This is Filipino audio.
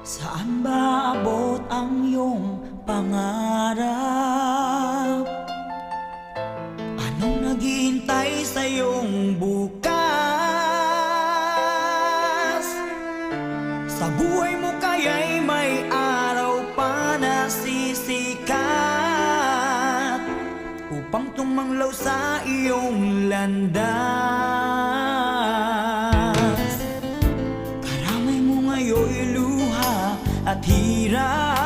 Saan ba abot ang iyong pangarap? Anong naghihintay sa iyong bukas? Sa buhay mo kaya'y may araw pa na sisikat upang tumanglaw sa iyong landas. Karamay mo ngayon'y luha at hirap,